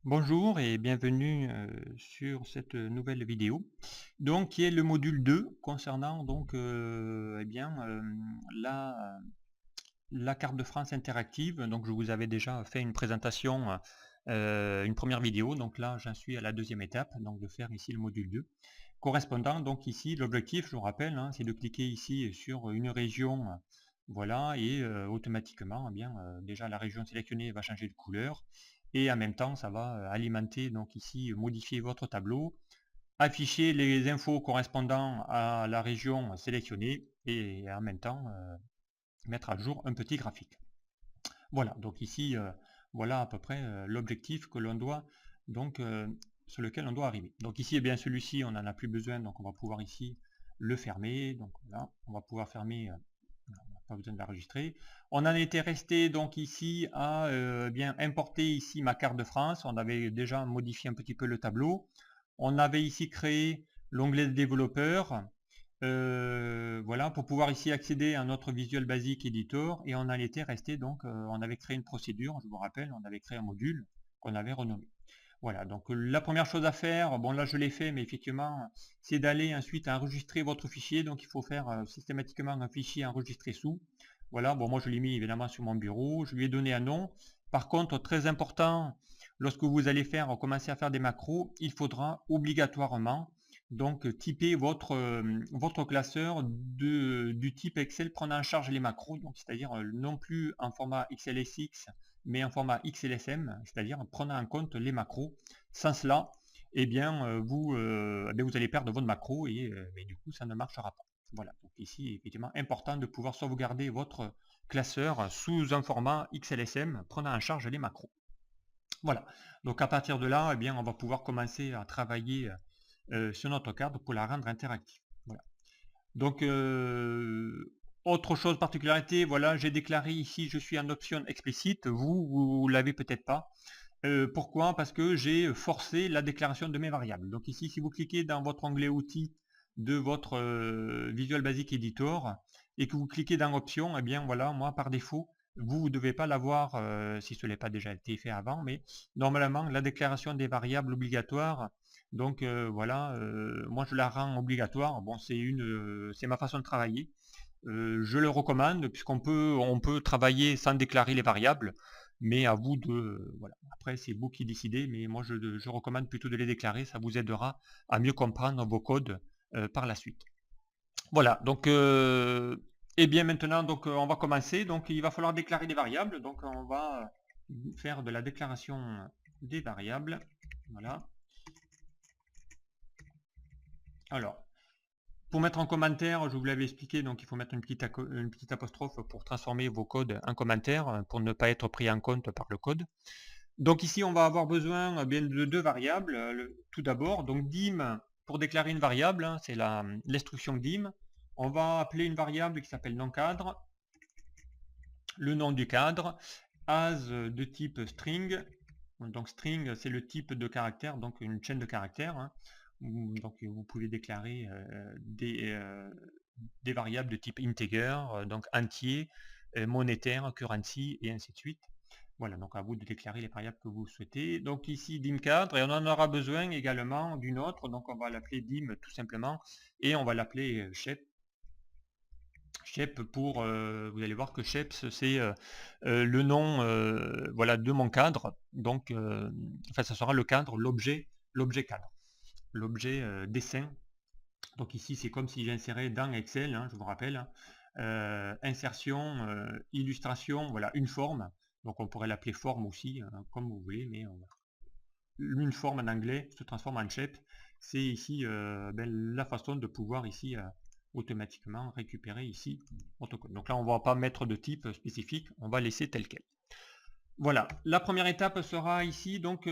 Bonjour et bienvenue sur cette nouvelle vidéo, donc qui est le module 2 concernant donc la carte de France interactive. Donc je vous avais déjà fait une présentation, une première vidéo, donc là j'en suis à la deuxième étape, donc de faire ici le module 2 correspondant. Donc ici l'objectif, je vous rappelle, hein, c'est de cliquer ici sur une région, voilà, et automatiquement, déjà la région sélectionnée va changer de couleur et en même temps ça va alimenter, donc ici modifier votre tableau, afficher les infos correspondant à la région sélectionnée et en même temps mettre à jour un petit graphique. Voilà, donc ici voilà à peu près l'objectif que l'on doit donc sur lequel on doit arriver. Donc ici, eh bien celui-ci on n'en a plus besoin, donc on va pouvoir ici le fermer. Donc voilà, on va pouvoir fermer, on n'a pas besoin de l'enregistrer. On en était resté donc ici à bien importer ici ma carte de France. On avait déjà modifié un petit peu le tableau. On avait ici créé l'onglet de développeur. Voilà, pour pouvoir ici accéder à notre Visual Basic Editor, et on en était resté donc, on avait créé une procédure, je vous rappelle, on avait créé un module qu'on avait renommé. Voilà, donc la première chose à faire, bon là je l'ai fait, mais effectivement, c'est d'aller ensuite enregistrer votre fichier. Donc il faut faire systématiquement un fichier enregistré sous. Voilà, bon moi je l'ai mis évidemment sur mon bureau, je lui ai donné un nom. Par contre, très important, lorsque vous allez commencer à faire des macros, il faudra obligatoirement donc typer votre classeur du type Excel prenant en charge les macros, donc c'est-à-dire non plus en format XLSX mais en format XLSM, c'est-à-dire prenant en compte les macros. Sans cela, eh bien, vous allez perdre votre macro et du coup ça ne marchera pas. Voilà, donc ici effectivement important de pouvoir sauvegarder votre classeur sous un format XLSM prenant en charge les macros. Voilà, donc à partir de là, eh bien, on va pouvoir commencer à travailler sur notre carte pour la rendre interactive. Voilà. Donc autre chose, particularité, voilà, j'ai déclaré ici je suis en option explicite, vous l'avez peut-être pas. Pourquoi? Parce que j'ai forcé la déclaration de mes variables. Donc ici, si vous cliquez dans votre onglet outils de votre Visual Basic Editor et que vous cliquez dans options, eh bien voilà, moi par défaut, vous ne devez pas l'avoir si ce n'est pas déjà été fait avant, mais normalement la déclaration des variables obligatoire. Donc voilà, moi je la rends obligatoire. Bon, c'est ma façon de travailler. Je le recommande puisqu'on peut travailler sans déclarer les variables, mais à vous de voilà. Après c'est vous qui décidez, mais moi je recommande plutôt de les déclarer. Ça vous aidera à mieux comprendre vos codes par la suite. Voilà, donc et bien maintenant donc on va commencer. Donc il va falloir déclarer des variables. Donc on va faire de la déclaration des variables. Voilà. Alors, pour mettre en commentaire, je vous l'avais expliqué, donc il faut mettre une petite apostrophe pour transformer vos codes en commentaires, pour ne pas être pris en compte par le code. Donc ici, on va avoir besoin bien de deux variables. Tout d'abord, donc dim pour déclarer une variable, hein, c'est l'instruction dim. On va appeler une variable qui s'appelle non-cadre, le nom du cadre, as de type string. Donc string, c'est le type de caractère, donc une chaîne de caractères, hein. Donc vous pouvez déclarer des variables de type integer, donc entier, monétaire, currency et ainsi de suite. Voilà, donc à vous de déclarer les variables que vous souhaitez. Donc ici dim cadre, et on en aura besoin également d'une autre, donc on va l'appeler dim tout simplement, et on va l'appeler shape. Shape pour, vous allez voir que shape c'est le nom voilà, de mon cadre, donc enfin ça sera le cadre, l'objet cadre, l'objet dessin. Donc ici c'est comme si j'insérais dans Excel, hein, je vous rappelle, insertion, illustration, voilà, une forme. Donc on pourrait l'appeler forme aussi, hein, comme vous voulez, mais une forme en anglais se transforme en shape. C'est ici la façon de pouvoir ici automatiquement récupérer ici votre code. Donc là on ne va pas mettre de type spécifique, on va laisser tel quel. Voilà, la première étape sera ici donc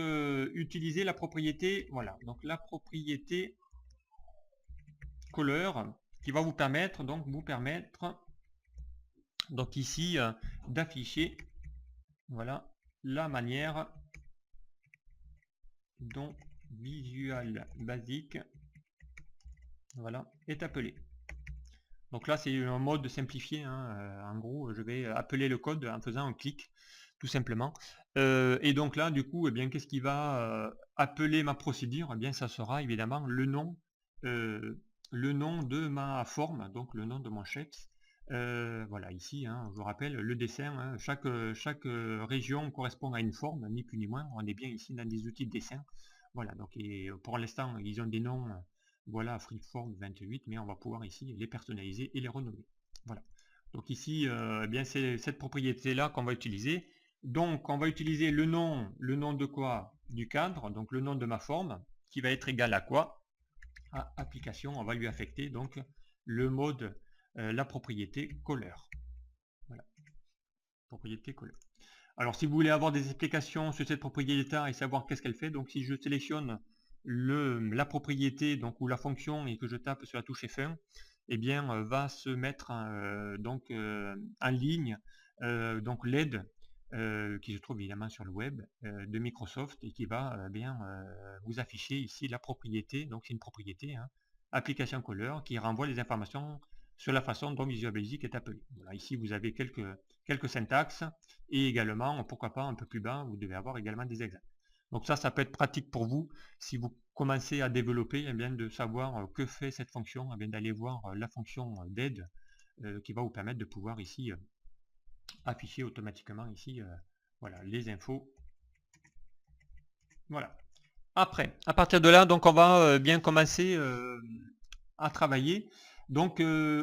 utiliser la propriété, voilà, donc la propriété color qui va vous permettre donc ici d'afficher voilà la manière dont Visual Basic voilà est appelé. Donc là c'est un mode simplifié, hein. En gros je vais appeler le code en faisant un clic. tout simplement. Et donc là, du coup, eh bien, qu'est-ce qui va appeler ma procédure? Eh bien, ça sera évidemment le nom de ma forme, donc le nom de mon shape. Voilà, ici, hein, je vous rappelle, le dessin, hein, chaque région correspond à une forme, ni plus ni moins. On est bien ici dans des outils de dessin. Voilà, donc et pour l'instant, ils ont des noms, voilà, Freeform 28, mais on va pouvoir ici les personnaliser et les renommer. Voilà. Donc ici, eh bien, c'est cette propriété-là qu'on va utiliser. Donc, on va utiliser le nom de quoi? Du cadre, donc le nom de ma forme, qui va être égal à quoi? À application, on va lui affecter donc le mode, la propriété color. Voilà, propriété color. Alors si vous voulez avoir des explications sur cette propriété et savoir qu'est-ce qu'elle fait, donc si je sélectionne la propriété donc ou la fonction et que je tape sur la touche F1, eh bien va se mettre donc en ligne donc l'aide qui se trouve évidemment sur le web de Microsoft et qui va bien vous afficher ici la propriété. Donc c'est une propriété, hein, application color, qui renvoie les informations sur la façon dont Visual Basic est appelé. Voilà, ici vous avez quelques syntaxes et également, pourquoi pas un peu plus bas, vous devez avoir également des exemples. Donc ça peut être pratique pour vous si vous commencez à développer, eh bien, de savoir que fait cette fonction, eh bien d'aller voir la fonction d'aide qui va vous permettre de pouvoir ici afficher automatiquement ici voilà, les infos. Voilà. Après, à partir de là, donc on va bien commencer à travailler. Donc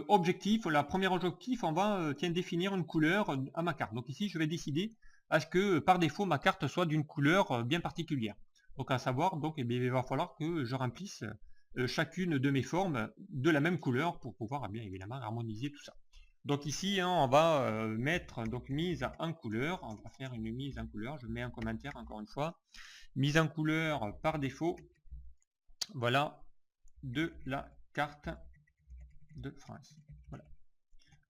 objectif, la première objectif, on va définir une couleur à ma carte. Donc ici, je vais décider à ce que par défaut ma carte soit d'une couleur bien particulière. Donc à savoir, donc eh bien, il va falloir que je remplisse chacune de mes formes de la même couleur pour pouvoir bien évidemment harmoniser tout ça. Donc ici, hein, on va mettre donc mise en couleur. On va faire une mise en couleur. Je mets un commentaire encore une fois. Mise en couleur par défaut. Voilà, de la carte de France. Voilà.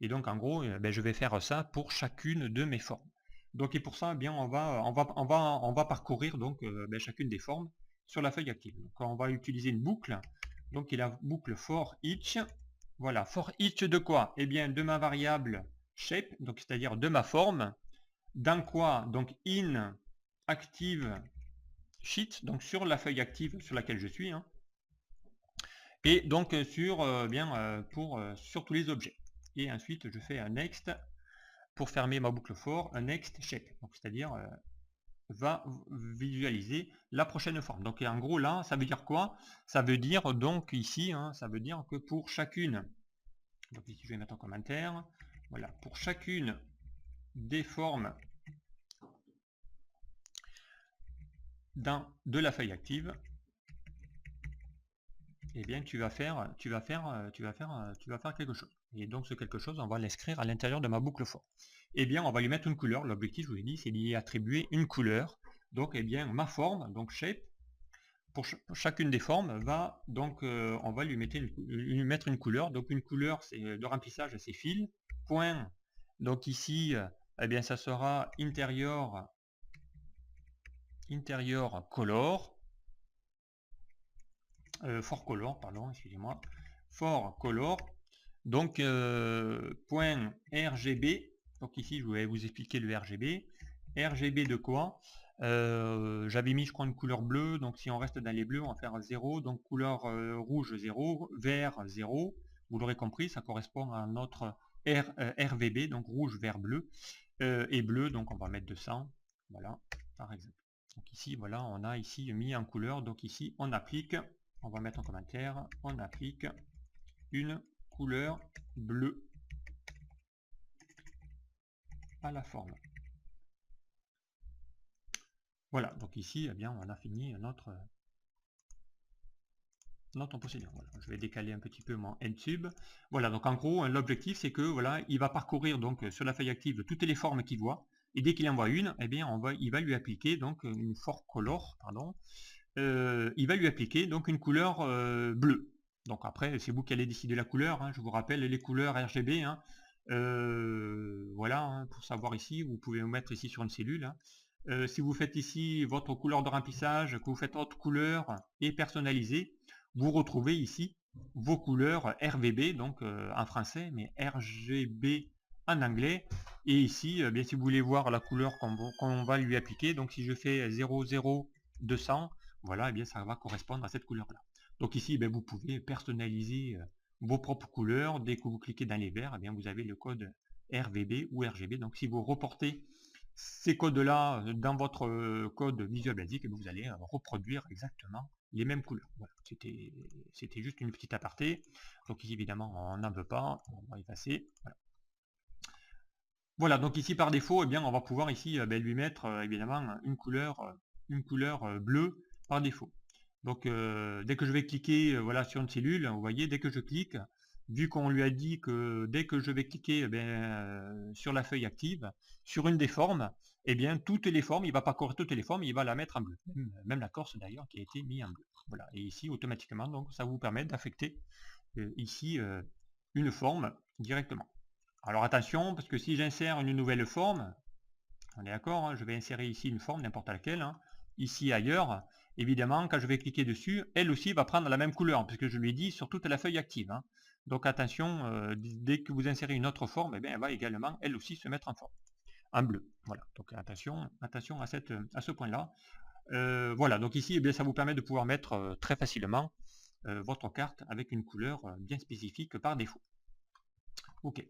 Et donc en gros, ben, je vais faire ça pour chacune de mes formes. Donc et pour ça, eh bien on va parcourir donc ben, chacune des formes sur la feuille active. Donc on va utiliser une boucle. Donc il y a la boucle for each. Voilà, for each de quoi? Eh bien de ma variable shape, donc c'est-à-dire de ma forme. Dans quoi? Donc in active sheet, donc sur la feuille active sur laquelle je suis. Hein. Et donc sur sur tous les objets. Et ensuite je fais un next pour fermer ma boucle for, un next shape, donc c'est-à-dire va visualiser la prochaine forme. Donc en gros là, ça veut dire quoi? Ça veut dire donc ici, hein, ça veut dire que pour chacune, donc ici je vais mettre en commentaire, voilà, pour chacune des formes de la feuille active, eh bien tu vas faire quelque chose. Et donc ce quelque chose, on va l'inscrire à l'intérieur de ma boucle for. Eh bien on va lui mettre une couleur. L'objectif, je vous l'ai dit, c'est d'y attribuer une couleur. Donc eh bien ma forme, donc shape, pour chacune des formes, va donc on va lui mettre une couleur. Donc une couleur, c'est de remplissage, c'est fill. Point. Donc ici, eh bien ça sera intérieur color. For color, pardon, excusez-moi, for color, donc point RGB, donc ici je vais vous expliquer le RGB. RGB de quoi? J'avais mis je crois une couleur bleue, donc si on reste dans les bleus, on va faire 0, donc couleur rouge 0, vert 0, vous l'aurez compris, ça correspond à notre RVB, donc rouge, vert, bleu, et bleu, donc on va mettre 200, voilà, par exemple. Donc ici, voilà, on a ici mis en couleur, donc ici on applique, on va mettre en commentaire, on applique une couleur bleue à la forme. Voilà, donc ici, eh bien, on a fini notre procédure. Voilà, je vais décaler un petit peu mon N-Tube. Voilà, donc en gros, l'objectif, c'est que voilà, il va parcourir donc sur la feuille active toutes les formes qu'il voit, et dès qu'il en voit une, eh bien, il va lui appliquer donc une for color, pardon, il va lui appliquer donc une couleur bleue. Donc après, c'est vous qui allez décider la couleur. Hein. Je vous rappelle les couleurs RGB. Hein. Voilà, hein, pour savoir ici, vous pouvez vous mettre ici sur une cellule. Hein. Si vous faites ici votre couleur de remplissage, que vous faites autre couleur et personnalisée, vous retrouvez ici vos couleurs RVB, donc en français, mais RGB en anglais. Et ici, bien, si vous voulez voir la couleur qu'on va lui appliquer, donc si je fais 00200, voilà, bien ça va correspondre à cette couleur là. Donc ici, vous pouvez personnaliser vos propres couleurs. Dès que vous cliquez dans les verts, bien vous avez le code RVB ou RGB. Donc si vous reportez ces codes là dans votre code Visual Basic, vous allez reproduire exactement les mêmes couleurs. Voilà, c'était juste une petite aparté. Donc ici évidemment on n'en veut pas, on va effacer. Voilà, donc ici par défaut, on va pouvoir ici lui mettre évidemment une couleur bleue par défaut. Donc dès que je vais cliquer voilà, sur une cellule, vous voyez, dès que je clique, vu qu'on lui a dit que dès que je vais cliquer sur la feuille active, sur une des formes, toutes les formes, il ne va pas corriger toutes les formes, il va la mettre en bleu. Même la Corse d'ailleurs qui a été mise en bleu. Voilà, et ici automatiquement, donc ça vous permet d'affecter ici une forme directement. Alors attention, parce que si j'insère une nouvelle forme, on est d'accord, hein, je vais insérer ici une forme, n'importe laquelle, hein, ici ailleurs, évidemment, quand je vais cliquer dessus, elle aussi va prendre la même couleur, puisque je lui ai dit sur toute la feuille active. Hein. Donc attention, dès que vous insérez une autre forme, elle va également, elle aussi, se mettre en forme, en bleu. Voilà, donc attention à ce point-là. Voilà, donc ici, ça vous permet de pouvoir mettre très facilement votre carte avec une couleur bien spécifique par défaut. Ok.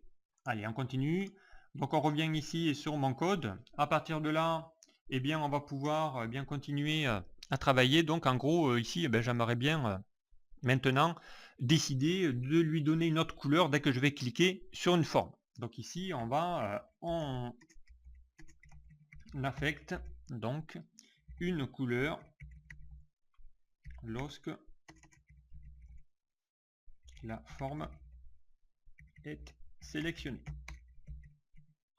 Allez, on continue. Donc on revient ici sur mon code. À partir de là, on va pouvoir bien continuer à travailler. Donc en gros, ici, j'aimerais bien maintenant décider de lui donner une autre couleur dès que je vais cliquer sur une forme. Donc ici, on affecte donc une couleur lorsque la forme est sélectionnée.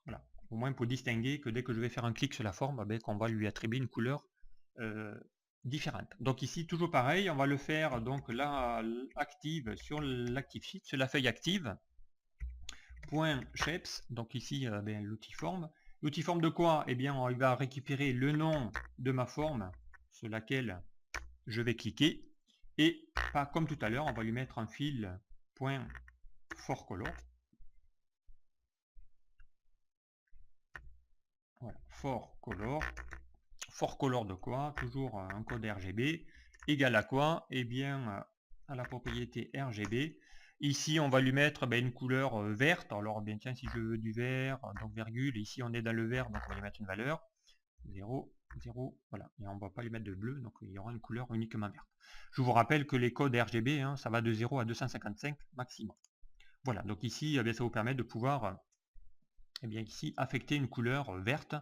Voilà. Au moins pour distinguer que dès que je vais faire un clic sur la forme, qu'on va lui attribuer une couleur différente. Donc ici, toujours pareil, on va le faire donc là active sur l'active sheet, sur la feuille active. Point shapes, donc ici l'outil forme. L'outil forme de quoi? On va récupérer le nom de ma forme sur laquelle je vais cliquer. Et pas comme tout à l'heure, on va lui mettre un fil point for color. Voilà, for color. For color de quoi? Toujours un code RGB égal à quoi? À la propriété RGB. Ici on va lui mettre une couleur verte. Alors tiens, si je veux du vert, donc virgule, ici on est dans le vert, donc on va lui mettre une valeur 0, 0, voilà, et on ne va pas lui mettre de bleu, donc il y aura une couleur uniquement verte. Je vous rappelle que les codes RGB, ça va de 0 à 255 maximum. Voilà, donc ici ça vous permet de pouvoir ici affecter une couleur verte.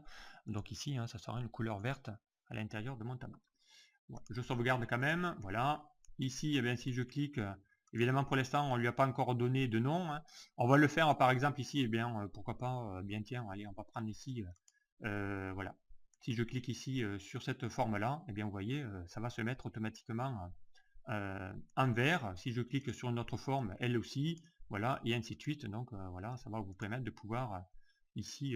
Donc ici ça sera une couleur verte à l'intérieur de mon tableau. Bon, je sauvegarde quand même, voilà. Ici si je clique, évidemment pour l'instant on lui a pas encore donné de nom, hein. On va le faire par exemple ici, pourquoi pas, tiens, allez, on va prendre ici, voilà. Si je clique ici sur cette forme là, vous voyez, ça va se mettre automatiquement en vert. Si je clique sur une autre forme, elle aussi, voilà, et ainsi de suite. Donc voilà, ça va vous permettre de pouvoir ici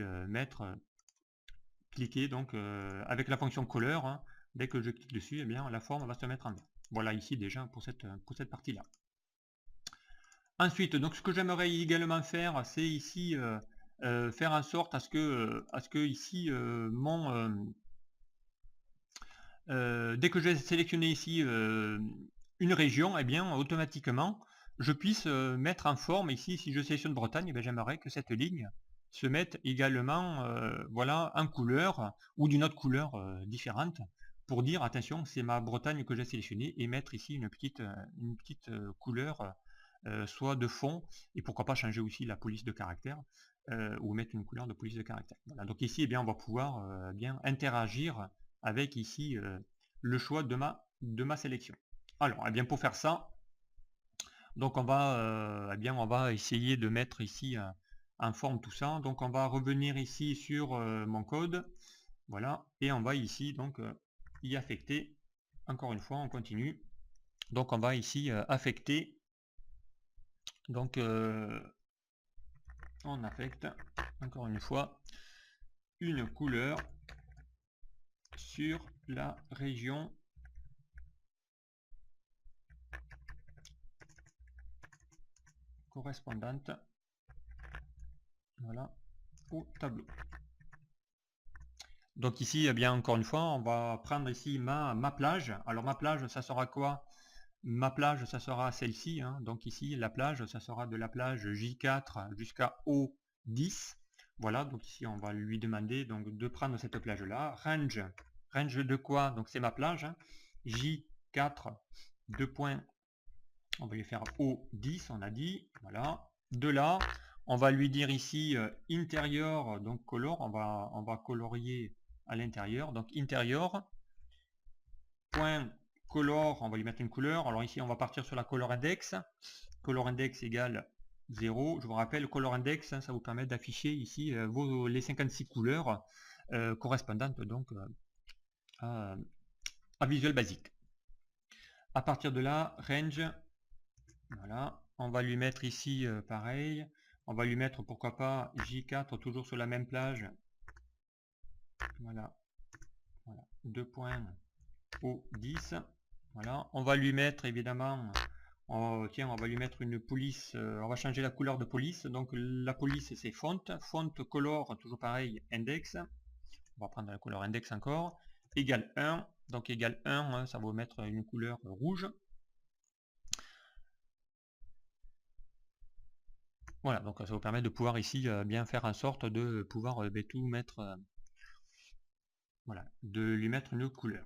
cliquer donc avec la fonction color, hein, dès que je clique dessus, la forme va se mettre en vert. Voilà ici déjà pour cette partie là. Ensuite, donc ce que j'aimerais également faire, c'est ici faire en sorte à ce que ici dès que j'ai sélectionné ici une région, automatiquement je puisse mettre en forme ici, si je sélectionne Bretagne, j'aimerais que cette ligne se mette également voilà, en couleur ou d'une autre couleur différente pour dire attention, c'est ma Bretagne que j'ai sélectionnée, et mettre ici une petite couleur soit de fond, et pourquoi pas changer aussi la police de caractère ou mettre une couleur de police de caractère. Voilà. Donc ici on va pouvoir interagir avec ici le choix de ma sélection. Alors pour faire ça, donc on va essayer de mettre ici en forme tout ça. Donc on va revenir ici sur mon code, voilà, et on va ici donc y affecter. Encore une fois, on continue. Donc on va ici affecter, donc on affecte encore une fois une couleur sur la région correspondante, voilà, au tableau. Donc ici, eh bien, encore une fois, on va prendre ici ma plage. Alors ma plage, ça sera quoi? Ma plage, ça sera celle-ci. Hein. Donc ici, la plage, ça sera de la plage J4 jusqu'à O10. Voilà, donc ici, on va lui demander donc de prendre cette plage-là. Range de quoi? Donc c'est ma plage. Hein. J4, 2 points. On va lui faire O10, on a dit. Voilà. De là, on va lui dire ici intérieur, donc color. On va colorier à l'intérieur. Donc intérieur, point color, on va lui mettre une couleur. Alors ici, on va partir sur la color index. Color index égale 0. Je vous rappelle, color index, hein, ça vous permet d'afficher ici les 56 couleurs correspondantes donc à Visual Basic. À partir de là, range, voilà, on va lui mettre ici pareil. On va lui mettre pourquoi pas J4 toujours sur la même plage. Voilà, voilà, 2 points O10. Voilà, on va lui mettre évidemment, tiens, on va lui mettre une police, on va changer la couleur de police. Donc la police c'est font color, toujours pareil, index. On va prendre la couleur index encore, égale 1. Donc égale 1, hein, ça va mettre une couleur rouge. Voilà, donc ça vous permet de pouvoir ici bien faire en sorte de pouvoir tout mettre, voilà, de lui mettre une couleur.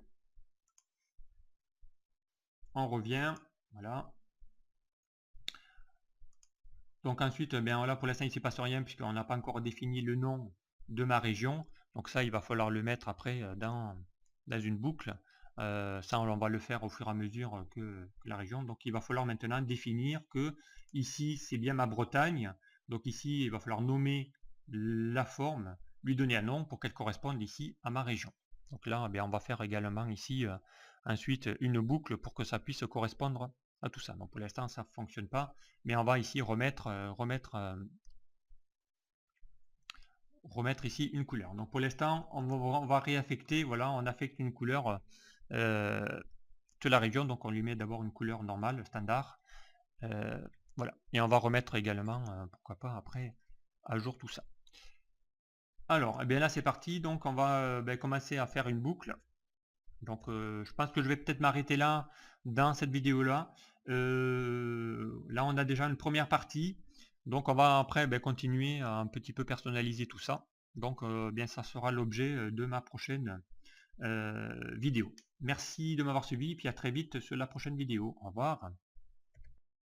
On revient, voilà. Donc ensuite, bien voilà, pour l'instant il ne se passe rien puisqu'on n'a pas encore défini le nom de ma région. Donc ça, il va falloir le mettre après dans une boucle. Ça, on va le faire au fur et à mesure que la région. Donc il va falloir maintenant définir que ici, c'est bien ma Bretagne. Donc ici, il va falloir nommer la forme, lui donner un nom pour qu'elle corresponde ici à ma région. Donc là, bien, on va faire également ici ensuite une boucle pour que ça puisse correspondre à tout ça. Donc pour l'instant, ça ne fonctionne pas. Mais on va ici remettre ici une couleur. Donc pour l'instant, on va réaffecter, voilà, on affecte une couleur de la région. Donc on lui met d'abord une couleur normale, standard. Voilà. Et on va remettre également, pourquoi pas après, à jour tout ça. Alors, eh bien là c'est parti. Donc on va commencer à faire une boucle. Donc je pense que je vais peut-être m'arrêter là dans cette vidéo là. Là on a déjà une première partie. Donc on va après continuer à un petit peu personnaliser tout ça. Donc bien ça sera l'objet de ma prochaine vidéo. Merci de m'avoir suivi et puis à très vite sur la prochaine vidéo. Au revoir.